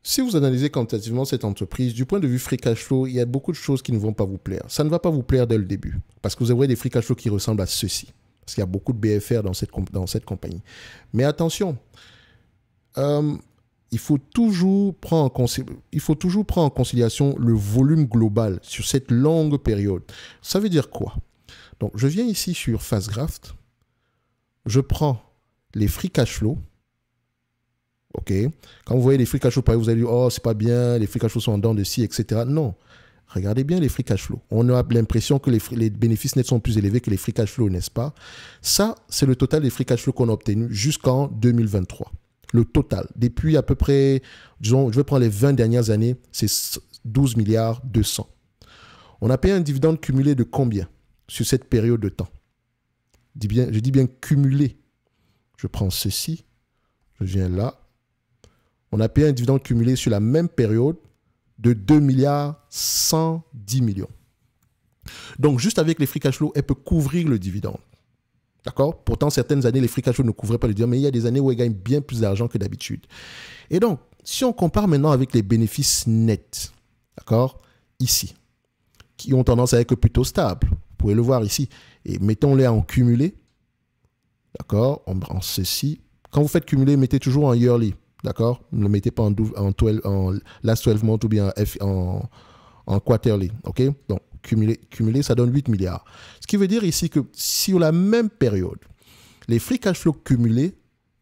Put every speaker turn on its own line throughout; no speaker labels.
Si vous analysez quantitativement cette entreprise, du point de vue free cash flow, il y a beaucoup de choses qui ne vont pas vous plaire. Ça ne va pas vous plaire dès le début, parce que vous aurez des free cash flow qui ressemblent à ceci. Parce qu'il y a beaucoup de BFR dans cette compagnie. Mais attention, il faut toujours prendre en considération le volume global sur cette longue période. Ça veut dire quoi? Donc, je viens ici sur Fastgraft, je prends les free cash flow. OK. Quand vous voyez les free cash flow, vous allez dire, oh, c'est pas bien, les free cash flow sont en dents de scie, etc. Non. Regardez bien les free cash flow. On a l'impression que les bénéfices nets sont plus élevés que les free cash flow, n'est-ce pas? Ça, c'est le total des free cash flow qu'on a obtenu jusqu'en 2023. Le total. Depuis à peu près, disons, je vais prendre les 20 dernières années, c'est 12 milliards 200. On a payé un dividende cumulé de combien sur cette période de temps? Je dis bien cumulé. Je prends ceci, je viens là. On a payé un dividende cumulé sur la même période de 2 milliards 110 millions. Donc, juste avec les free cash flow, elle peut couvrir le dividende. D'accord? Pourtant, certaines années, les free cash flow ne couvraient pas le dividende, mais il y a des années où elle gagne bien plus d'argent que d'habitude. Et donc, si on compare maintenant avec les bénéfices nets, d'accord? Ici, qui ont tendance à être plutôt stables. Vous pouvez le voir ici. Et mettons-les en cumulé. D'accord? On prend ceci. Quand vous faites cumuler, mettez toujours en yearly. D'accord? Ne le mettez pas en last 12 months ou bien en quarterly. OK? Donc, cumulé, ça donne 8 milliards. Ce qui veut dire ici que sur la même période, les free cash flow cumulés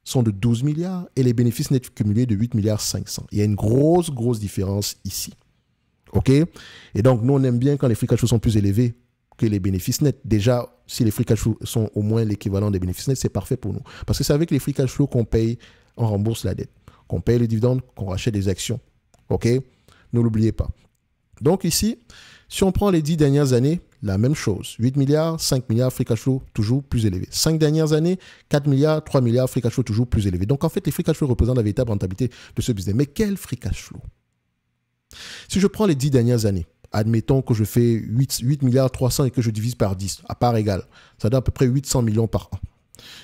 sont de 12 milliards et les bénéfices nets cumulés de 8 milliards 500. Il y a une grosse différence ici. OK? Et donc, nous, on aime bien quand les free cash flow sont plus élevés que les bénéfices nets. Déjà, si les free cash flow sont au moins l'équivalent des bénéfices nets, c'est parfait pour nous. Parce que c'est avec les free cash flow qu'on paye, on rembourse la dette, qu'on paye les dividendes, qu'on rachète des actions. OK? Ne l'oubliez pas. Donc ici, si on prend les 10 dernières années, la même chose. 8 milliards, 5 milliards, free cash flow toujours plus élevé. 5 dernières années, 4 milliards, 3 milliards, free cash flow toujours plus élevé. Donc en fait, les free cash flow représentent la véritable rentabilité de ce business. Mais quel free cash flow? Si je prends les 10 dernières années, admettons que je fais 8 milliards 300 et que je divise par 10, à part égale, ça donne à peu près 800 millions par an.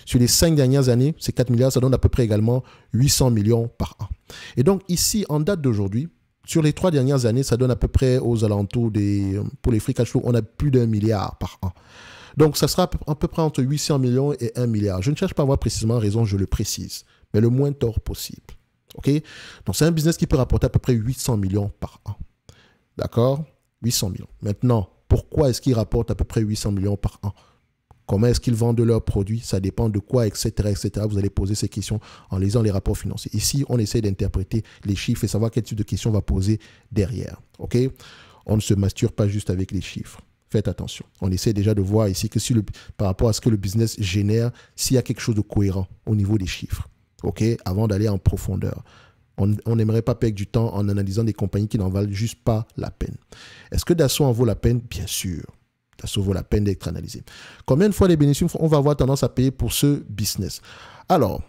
Sur les 5 dernières années, ces 4 milliards, ça donne à peu près également 800 millions par an. Et donc ici, en date d'aujourd'hui, sur les 3 dernières années, ça donne à peu près aux alentours pour les free cash flow, on a plus d'1 milliard par an. Donc ça sera à peu près entre 800 millions et 1 milliard. Je ne cherche pas à avoir précisément raison, je le précise, mais le moins tort possible. OK? Donc c'est un business qui peut rapporter à peu près 800 millions par an. D'accord? 800 millions. Maintenant, pourquoi est-ce qu'ils rapportent à peu près 800 millions par an? Comment est-ce qu'ils vendent leurs produits? Ça dépend de quoi, etc., etc. Vous allez poser ces questions en lisant les rapports financiers. Ici, on essaie d'interpréter les chiffres et savoir quel type de questions on va poser derrière. OK? On ne se masturbe pas juste avec les chiffres. Faites attention. On essaie déjà de voir ici que par rapport à ce que le business génère, s'il y a quelque chose de cohérent au niveau des chiffres. OK? Avant d'aller en profondeur. On n'aimerait pas perdre du temps en analysant des compagnies qui n'en valent juste pas la peine. Est-ce que Dassault en vaut la peine? Bien sûr. Ça vaut la peine d'être analysé. Combien de fois les bénéfices on va avoir tendance à payer pour ce business? Alors,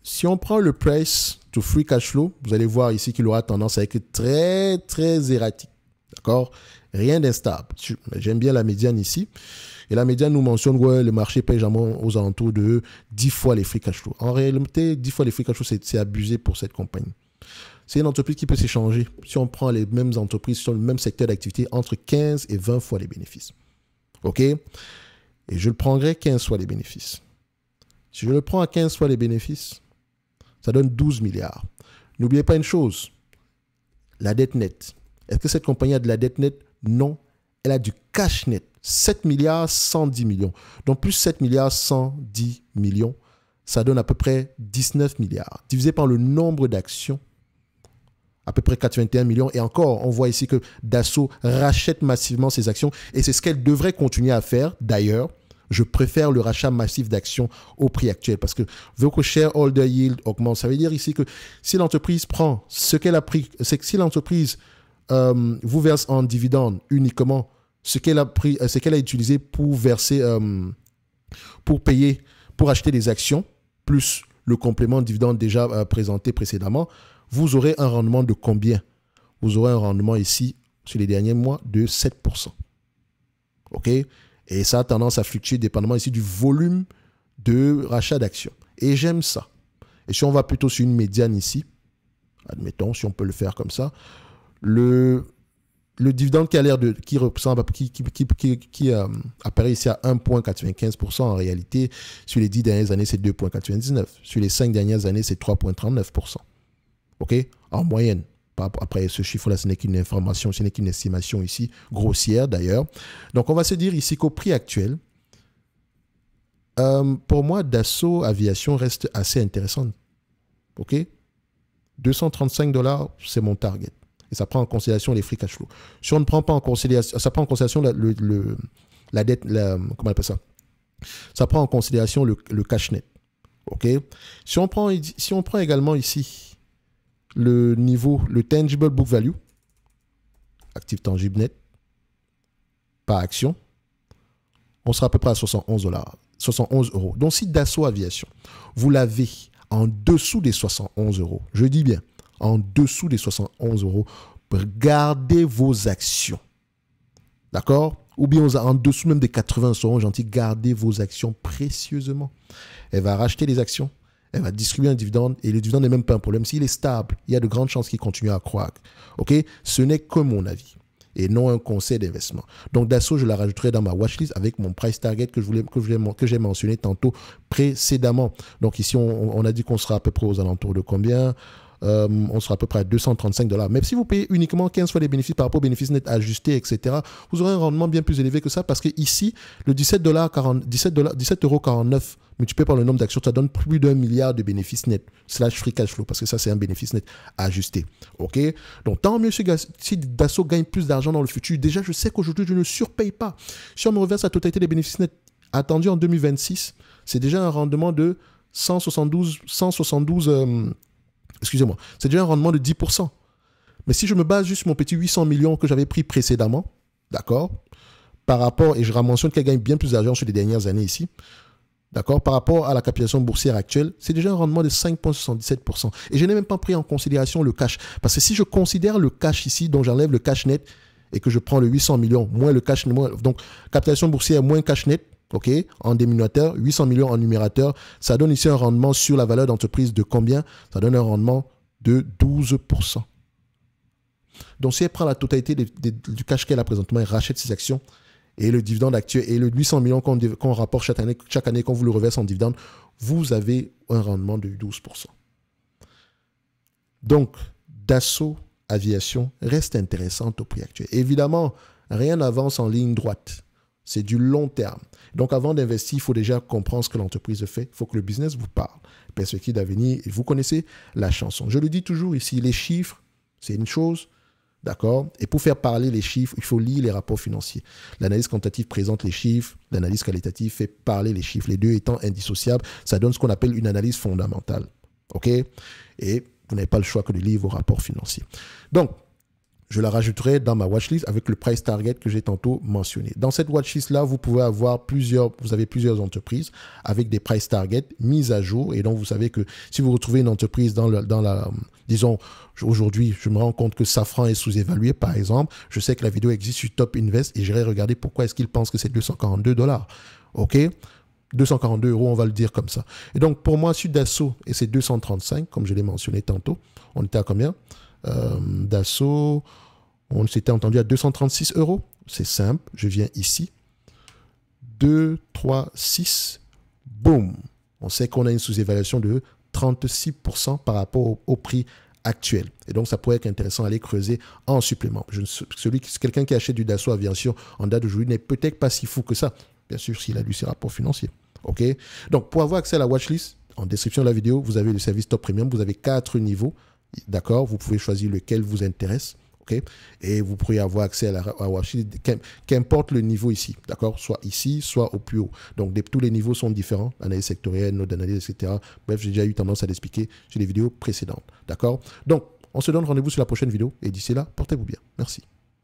si on prend le price to free cash flow, vous allez voir ici qu'il aura tendance à être très, très erratique. D'accord? Rien d'instable. J'aime bien la médiane ici. Et la médiane nous mentionne que le marché paye généralement aux alentours de 10 fois les free cash flow. En réalité, 10 fois les free cash flow, c'est abusé pour cette compagnie. C'est une entreprise qui peut s'échanger, si on prend les mêmes entreprises sur le même secteur d'activité, entre 15 et 20 fois les bénéfices. OK? Et je le prendrai 15 fois les bénéfices. Si je le prends à 15 fois les bénéfices, ça donne 12 milliards. N'oubliez pas une chose, la dette nette. Est-ce que cette compagnie a de la dette nette? Non. Elle a du cash net. 7 milliards 110 millions. Donc plus 7 milliards 110 millions, ça donne à peu près 19 milliards. Divisé par le nombre d'actions, à peu près 81 millions. Et encore, on voit ici que Dassault rachète massivement ses actions. Et c'est ce qu'elle devrait continuer à faire. D'ailleurs, je préfère le rachat massif d'actions au prix actuel. Parce que votre shareholder yield augmente. Ça veut dire ici que si l'entreprise prend ce qu'elle a pris, c'est que si l'entreprise vous verse en dividende uniquement ce qu'elle a pris, ce qu'elle a utilisé pour verser, pour payer, pour acheter des actions, plus le complément de dividende déjà présenté précédemment, vous aurez un rendement de combien? Vous aurez un rendement ici, sur les derniers mois, de 7%. OK? Et ça a tendance à fluctuer dépendamment ici du volume de rachat d'actions. Et j'aime ça. Et si on va plutôt sur une médiane ici, Admettons, si on peut le faire comme ça. Le dividende qui apparaît ici à 1,95%, en réalité, sur les 10 dernières années, c'est 2,99%. Sur les 5 dernières années, c'est 3,39%. OK? En moyenne. Après, ce chiffre-là, ce n'est qu'une information, ce n'est qu'une estimation ici, grossière d'ailleurs. Donc, on va se dire ici qu'au prix actuel, pour moi, Dassault Aviation reste assez intéressante. OK? 235 $, c'est mon target. Et ça prend en considération les free cash flow. Si on ne prend pas en considération, ça prend en considération la dette, comment on appelle ça? Ça prend en considération le cash net. OK? Si on prend également ici le niveau, le tangible book value, actif tangible net, par action, on sera à peu près à 71 $, 71 €. Donc si Dassault Aviation, vous l'avez en dessous des 71 €, je dis bien, en dessous des 71 €, gardez vos actions. D'accord? Ou bien en dessous même des 80 €, gentil, gardez vos actions précieusement. Elle va racheter les actions, elle va distribuer un dividende, et le dividende n'est même pas un problème. S'il est stable, il y a de grandes chances qu'il continue à croître. OK? Ce n'est que mon avis et non un conseil d'investissement. Donc Dassault, je la rajouterai dans ma watchlist avec mon price target que j'ai mentionné tantôt précédemment. Donc ici, on a dit qu'on sera à peu près aux alentours de combien? On sera à peu près à 235 $. Mais si vous payez uniquement 15 fois les bénéfices par rapport aux bénéfices nets ajustés, etc., vous aurez un rendement bien plus élevé que ça parce que ici, le 17,49 € multiplié par le nombre d'actions, ça donne plus d'1 milliard de bénéfices nets / free cash flow parce que ça, c'est un bénéfice net ajusté. OK? Donc, tant mieux si Dassault gagne plus d'argent dans le futur. Déjà, je sais qu'aujourd'hui, je ne surpaye pas. Si on me reverse la totalité des bénéfices nets attendus en 2026, c'est déjà un rendement de 172 excusez-moi, c'est déjà un rendement de 10%. Mais si je me base juste sur mon petit 800 millions que j'avais pris précédemment, d'accord, par rapport, et je mentionne qu'elle gagne bien plus d'argent sur les dernières années ici, d'accord, par rapport à la capitalisation boursière actuelle, c'est déjà un rendement de 5,77%. Et je n'ai même pas pris en considération le cash. Parce que si je considère le cash ici, dont j'enlève le cash net, et que je prends le 800 millions, moins le cash, donc capitalisation boursière moins cash net, OK, en dénominateur, 800 millions en numérateur, ça donne ici un rendement sur la valeur d'entreprise de combien? Ça donne un rendement de 12%. Donc, si elle prend la totalité du cash qu'elle a présentement, elle rachète ses actions et le dividende actuel et le 800 millions qu'on rapporte chaque année qu'on vous le reverse en dividende, vous avez un rendement de 12%. Donc, Dassault Aviation reste intéressante au prix actuel. Évidemment, rien n'avance en ligne droite. C'est du long terme. Donc, avant d'investir, il faut déjà comprendre ce que l'entreprise fait. Il faut que le business vous parle. Perspective d'avenir, et vous connaissez la chanson. Je le dis toujours ici, les chiffres, c'est une chose, d'accord? Et pour faire parler les chiffres, il faut lire les rapports financiers. L'analyse quantitative présente les chiffres, l'analyse qualitative fait parler les chiffres. Les deux étant indissociables, ça donne ce qu'on appelle une analyse fondamentale. OK? Et vous n'avez pas le choix que de lire vos rapports financiers. Donc, je la rajouterai dans ma watchlist avec le price target que j'ai tantôt mentionné. Dans cette watchlist-là, vous pouvez avoir vous avez plusieurs entreprises avec des price targets mises à jour. Et donc, vous savez que si vous retrouvez une entreprise disons, aujourd'hui, je me rends compte que Safran est sous-évalué, par exemple. Je sais que la vidéo existe sur Top Invest et j'irai regarder pourquoi est-ce qu'ils pensent que c'est 242 $. OK? 242 €, on va le dire comme ça. Et donc, pour moi, sur Dassault, et c'est 235, comme je l'ai mentionné tantôt, on était à combien? Dassault, on s'était entendu à 236 €. C'est simple, je viens ici. 2, 3, 6, boum. On sait qu'on a une sous-évaluation de 36% par rapport au prix actuel. Et donc, ça pourrait être intéressant d'aller creuser en supplément. Quelqu'un qui achète du Dassault Aviation en date d'aujourd'hui n'est peut-être pas si fou que ça. Bien sûr, s'il a lu ses rapports financiers. OK? Donc, pour avoir accès à la watchlist, en description de la vidéo, vous avez le service Top Premium. Vous avez 4 niveaux. D'accord? Vous pouvez choisir lequel vous intéresse. OK? Et vous pourrez avoir accès à la watchlist, qu'importe le niveau ici. D'accord? Soit ici, soit au plus haut. Donc, tous les niveaux sont différents. Analyse sectorielle, note d'analyse, etc. Bref, j'ai déjà eu tendance à l'expliquer sur les vidéos précédentes. D'accord? Donc, on se donne rendez-vous sur la prochaine vidéo. Et d'ici là, portez-vous bien. Merci.